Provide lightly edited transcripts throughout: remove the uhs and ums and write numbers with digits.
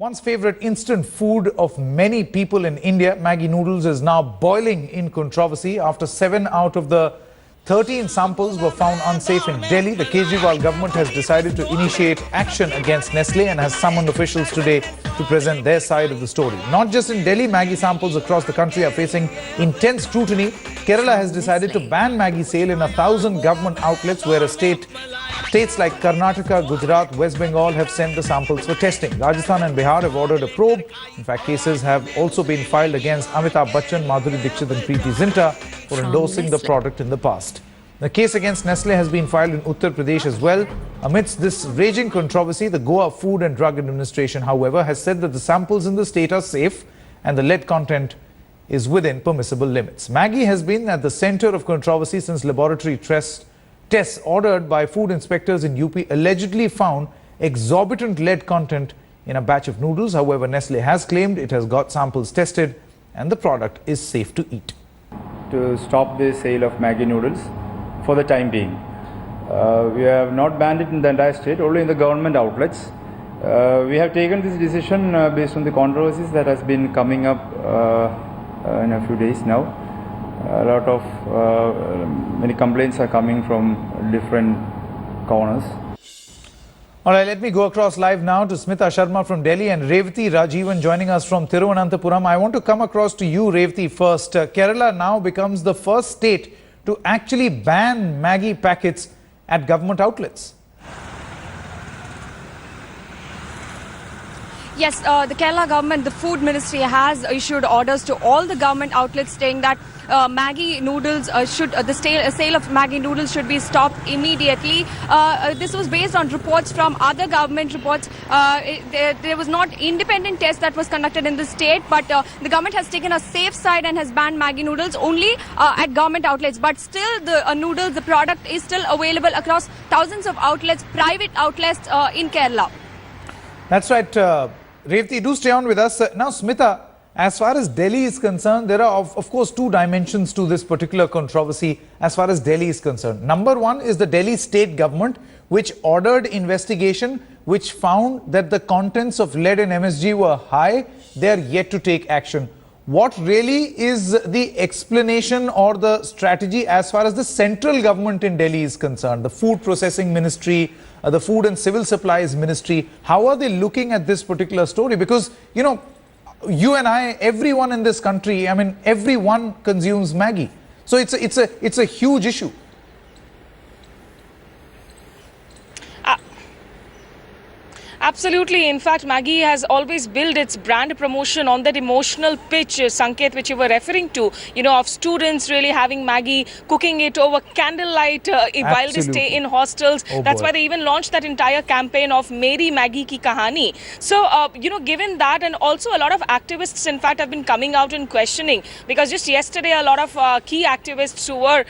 Once favorite instant food of many people in India, Maggi noodles is now boiling in controversy after 7 out of the 13 samples were found unsafe in Delhi. The Kejriwal government has decided to initiate action against Nestle and has summoned officials today to present their side of the story. Not just in Delhi, Maggi samples across the country are facing intense scrutiny. Kerala has decided to ban Maggi sale in 1,000 government outlets where states like Karnataka, Gujarat, West Bengal have sent the samples for testing. Rajasthan and Bihar have ordered a probe. In fact, cases have also been filed against Amitabh Bachchan, Madhuri Dixit and Preeti Zinta for endorsing the product in the past. The case against Nestle has been filed in Uttar Pradesh as well. Amidst this raging controversy, the Goa Food and Drug Administration, however, has said that the samples in the state are safe and the lead content is within permissible limits. Maggi has been at the center of controversy since laboratory tests ordered by food inspectors in UP allegedly found exorbitant lead content in a batch of noodles. However, Nestle has claimed it has got samples tested and the product is safe to eat. To stop the sale of Maggi noodles for the time being. We have not banned it in the entire state, only in the government outlets. We have taken this decision based on the controversies that has been coming up in a few days now. A lot of many complaints are coming from different corners. All right, let me go across live now to Smita Sharma from Delhi and Revati Rajivan joining us from Thiruvananthapuram. I want to come across to you, Revati, first. Kerala now becomes the first state to actually ban Maggi packets at government outlets. Yes, the Kerala government, the food ministry has issued orders to all the government outlets saying that Maggi noodles the sale of Maggi noodles should be stopped immediately. This was based on reports from other government reports. There was not independent test that was conducted in the state, but the government has taken a safe side and has banned Maggi noodles only at government outlets. But still, the product is still available across thousands of outlets, private outlets in Kerala. That's right. Revati, do stay on with us. Now, Smita, as far as Delhi is concerned, there are, of course, two dimensions to this particular controversy as far as Delhi is concerned. Number one is the Delhi state government, which ordered investigation, which found that the contents of lead and MSG were high. They are yet to take action. What really is the explanation or the strategy as far as the central government in Delhi is concerned? The Food Processing Ministry, the Food and Civil Supplies Ministry, how are they looking at this particular story? Because, you know, you and I, everyone in this country, I mean, everyone consumes Maggi. So it's a huge issue. Absolutely. In fact, Maggi has always built its brand promotion on that emotional pitch, Sanket, which you were referring to, you know, of students really having Maggi, cooking it over candlelight while they stay in hostels. That's why they even launched that entire campaign of Meri Maggi Ki Kahani. So, you know, given that, and also a lot of activists, in fact, have been coming out and questioning, because just yesterday, a lot of key activists who were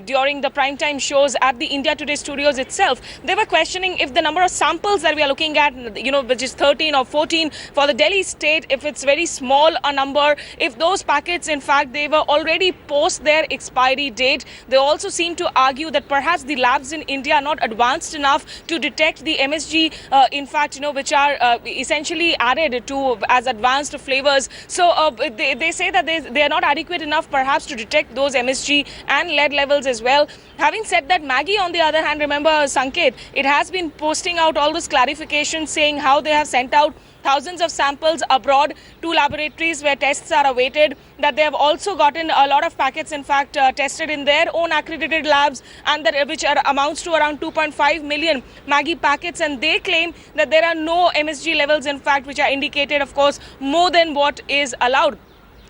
during the primetime shows at the India Today studios itself, they were questioning if the number of samples that we are looking at, you know, which is 13 or 14 for the Delhi state, if it's very small a number, if those packets, in fact, they were already post their expiry date. They also seem to argue that perhaps the labs in India are not advanced enough to detect the MSG, in fact, you know, which are essentially added to as advanced flavors. So they say that they are not adequate enough perhaps to detect those MSG and lead levels as well. Having said that, Maggi, on the other hand, remember, Sanket, it has been posting out all those clarifications saying how they have sent out thousands of samples abroad to laboratories where tests are awaited, that they have also gotten a lot of packets, in fact, tested in their own accredited labs, and that which amounts to around 2.5 million Maggi packets. And they claim that there are no MSG levels, in fact, which are indicated, of course, more than what is allowed.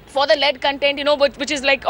For the lead content, you know, which is like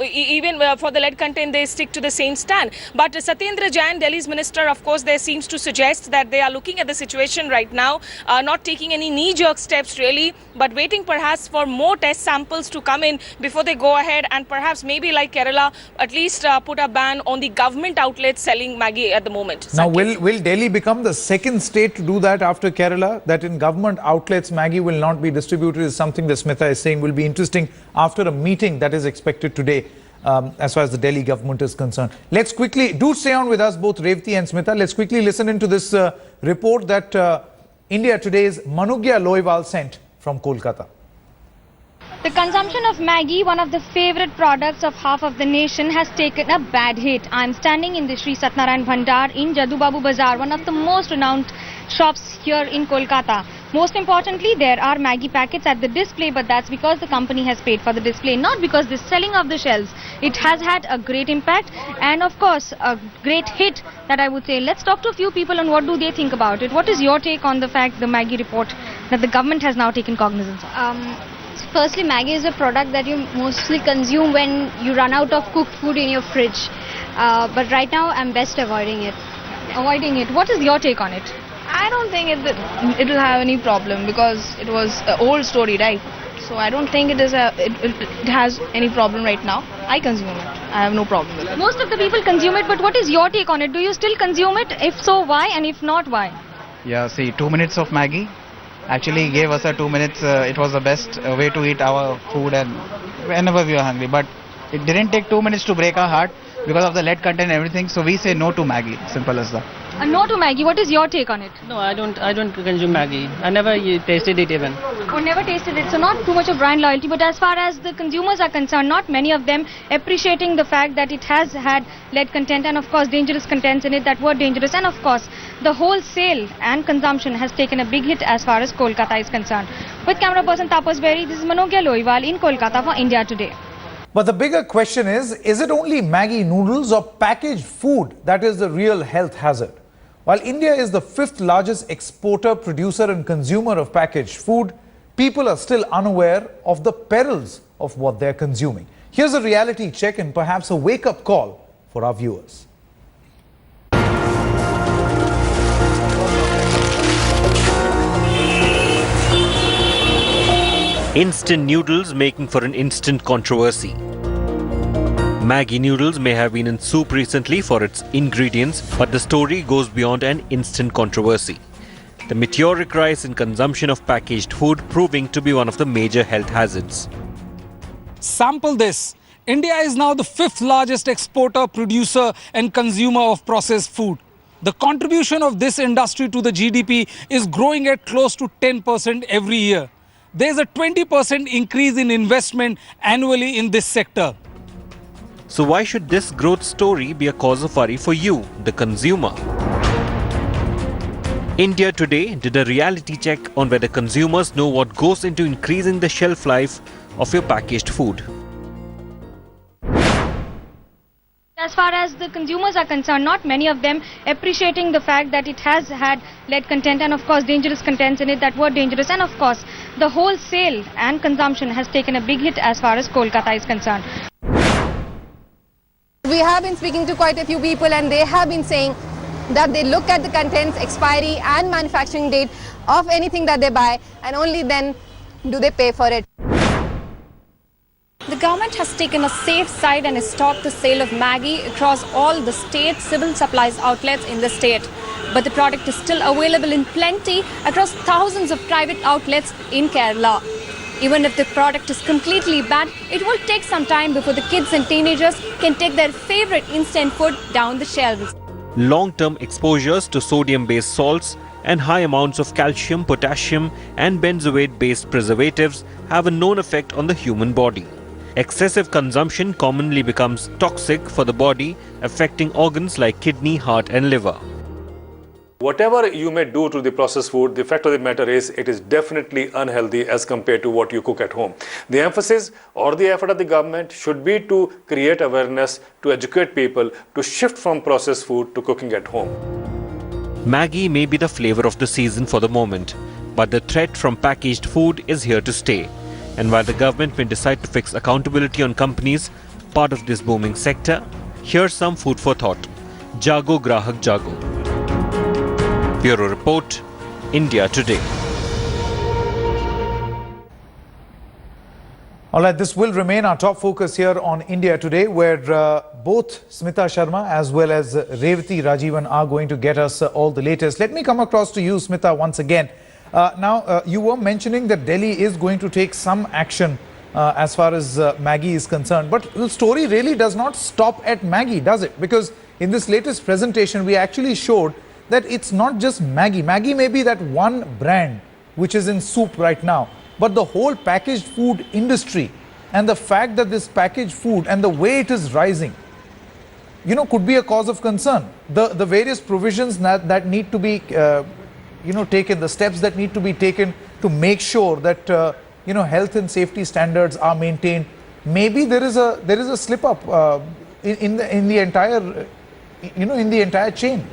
even for the lead content, they stick to the same stand. But Satyendra Jain, Delhi's minister, of course, there seems to suggest that they are looking at the situation right now, not taking any knee-jerk steps really, but waiting perhaps for more test samples to come in before they go ahead and perhaps maybe like Kerala, at least put a ban on the government outlets selling Maggi at the moment. Now, will Delhi become the second state to do that after Kerala? That in government outlets, Maggi will not be distributed is something that Smita is saying will be interesting after a meeting that is expected today as far as the Delhi government is concerned. Let's quickly, do stay on with us, both Revati and Smita. Let's quickly listen into this report that India Today's Manugya Loiwal sent from Kolkata. The consumption of Maggi, one of the favorite products of half of the nation, has taken a bad hit. I am standing in the Sri Satnarayan Bhandar in Jadubabu Bazaar, one of the most renowned shops here in Kolkata. Most importantly, there are Maggi packets at the display, but that's because the company has paid for the display, not because the selling of the shelves. It has had a great impact and of course a great hit, that I would say. Let's talk to a few people and what do they think about it. What is your take on the fact, the Maggi report, that the government has now taken cognizance of? Firstly, Maggi is a product that you mostly consume when you run out of cooked food in your fridge. But right now, I'm best avoiding it. Avoiding it. What is your take on it? I don't think it will have any problem because it was an old story, right? So I don't think it has any problem right now. I consume it. I have no problem with it. Most of the people consume it, but what is your take on it? Do you still consume it? If so, why? And if not, why? Yeah, see, 2 minutes of Maggi actually gave us a 2 minutes. It was the best way to eat our food and whenever we were hungry. But it didn't take 2 minutes to break our heart because of the lead content and everything. So we say no to Maggi. Simple as that. A no to Maggi. What is your take on it? No, I don't consume Maggi. I never tasted it even. Oh, never tasted it. So not too much of brand loyalty. But as far as the consumers are concerned, not many of them appreciating the fact that it has had lead content and of course dangerous contents in it that were dangerous. And of course, the wholesale and consumption has taken a big hit as far as Kolkata is concerned. With camera person Tapas Berry, this is Manogya Loiwal in Kolkata for India Today. But the bigger question is it only Maggi noodles or packaged food that is the real health hazard? While India is the 5th largest exporter, producer and consumer of packaged food, people are still unaware of the perils of what they're consuming. Here's a reality check and perhaps a wake-up call for our viewers. Instant noodles making for an instant controversy. Maggi noodles may have been in soup recently for its ingredients, but the story goes beyond an instant controversy. The meteoric rise in consumption of packaged food proving to be one of the major health hazards. Sample this. India is now the 5th largest exporter, producer and consumer of processed food. The contribution of this industry to the GDP is growing at close to 10% every year. There's a 20% increase in investment annually in this sector. So why should this growth story be a cause of worry for you, the consumer? India Today did a reality check on whether consumers know what goes into increasing the shelf life of your packaged food. As far as the consumers are concerned, not many of them appreciating the fact that it has had lead content and of course dangerous contents in it that were dangerous. And of course, the wholesale and consumption has taken a big hit as far as Kolkata is concerned. We have been speaking to quite a few people and they have been saying that they look at the contents, expiry and manufacturing date of anything that they buy and only then do they pay for it. The government has taken a safe side and has stopped the sale of Maggi across all the state civil supplies outlets in the state. But the product is still available in plenty across thousands of private outlets in Kerala. Even if the product is completely banned, it will take some time before the kids and teenagers can take their favorite instant food down the shelves. Long-term exposures to sodium-based salts and high amounts of calcium, potassium and benzoate-based preservatives have a known effect on the human body. Excessive consumption commonly becomes toxic for the body, affecting organs like kidney, heart and liver. Whatever you may do to the processed food, the fact of the matter is it is definitely unhealthy as compared to what you cook at home. The emphasis or the effort of the government should be to create awareness, to educate people, to shift from processed food to cooking at home. Maggi may be the flavor of the season for the moment, but the threat from packaged food is here to stay. And while the government may decide to fix accountability on companies part of this booming sector, here's some food for thought. Jago Grahak Jago. Bureau Report, India Today. All right, this will remain our top focus here on India Today, where both Smita Sharma as well as Revati Rajivan are going to get us all the latest. Let me come across to you, Smita, once again. Now, you were mentioning that Delhi is going to take some action as far as Maggi is concerned. But the story really does not stop at Maggi, does it? Because in this latest presentation, we actually showed that it's not just Maggi. Maggi may be that one brand which is in soup right now, but the whole packaged food industry and the fact that this packaged food and the way it is rising, could be a cause of concern. The various provisions that need to be, taken, the steps that need to be taken to make sure that, health and safety standards are maintained. Maybe there is a slip up in the entire, in the entire chain.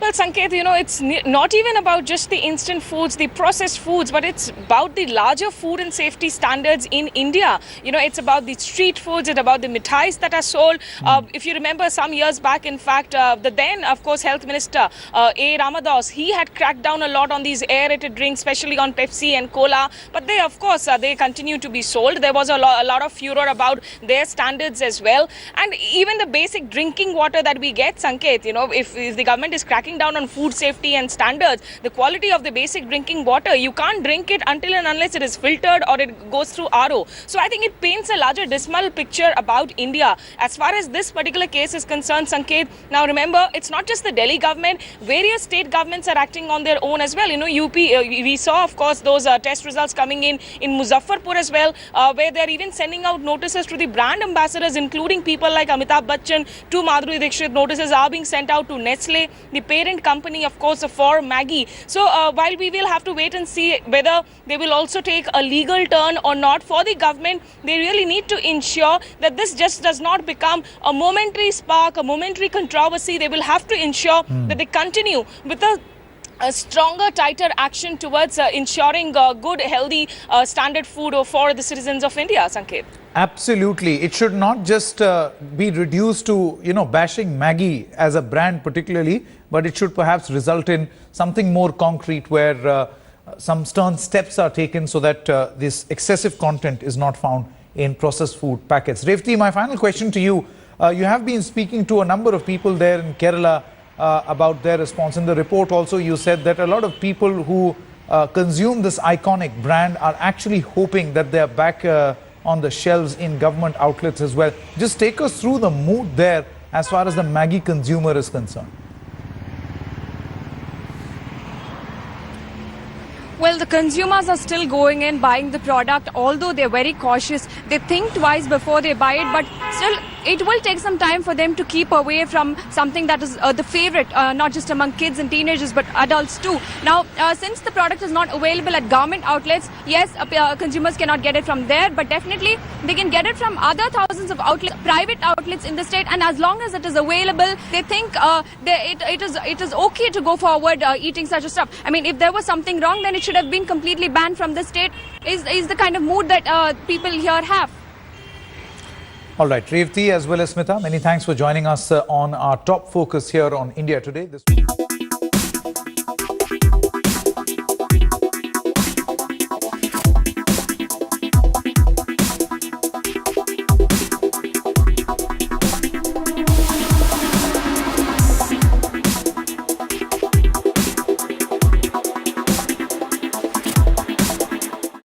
Well, Sanket, it's not even about just the instant foods, the processed foods, but it's about the larger food and safety standards in India. It's about the street foods, it's about the mithais that are sold. If you remember some years back, in fact, the then, of course, Health Minister A. Ramadas, he had cracked down a lot on these aerated drinks, especially on Pepsi and Cola. But they, of course, they continue to be sold. There was a lot of furor about their standards as well. And even the basic drinking water that we get, Sanket, if the government is cracking down on food safety and standards, the quality of the basic drinking water, you can't drink it until and unless it is filtered or it goes through RO. So I think it paints a larger dismal picture about India. As far as this particular case is concerned, Sanket, now remember, it's not just the Delhi government, various state governments are acting on their own as well. UP, we saw, of course, those test results coming in Muzaffarpur as well, where they're even sending out notices to the brand ambassadors, including people like Amitabh Bachchan, to Madhuri Dixit. Notices are being sent out to Nestle, the parent company, of course, for Maggi. So while we will have to wait and see whether they will also take a legal turn or not, for the government, they really need to ensure that this just does not become a momentary spark, a momentary controversy. They will have to ensure that they continue with a stronger, tighter action towards ensuring good, healthy, standard food for the citizens of India, Sanket. Absolutely. It should not just be reduced to, bashing Maggi as a brand particularly, but it should perhaps result in something more concrete where some stern steps are taken so that this excessive content is not found in processed food packets. Revati, my final question to you. You have been speaking to a number of people there in Kerala about their response. In the report also, you said that a lot of people who consume this iconic brand are actually hoping that they are back on the shelves in government outlets as well. Just take us through the mood there as far as the Maggi consumer is concerned. Well, the consumers are still going in, buying the product, although they're very cautious. They think twice before they buy it, but still, it will take some time for them to keep away from something that is the favorite, not just among kids and teenagers, but adults too. Now, since the product is not available at government outlets, yes, consumers cannot get it from there, but definitely they can get it from other thousands of outlets, private outlets in the state, and as long as it is available, they think it is okay to go forward eating such a stuff. I mean, if there was something wrong, then it should have been completely banned from the state, is the kind of mood that people here have. All right, Revati as well as Smita, many thanks for joining us on our top focus here on India Today.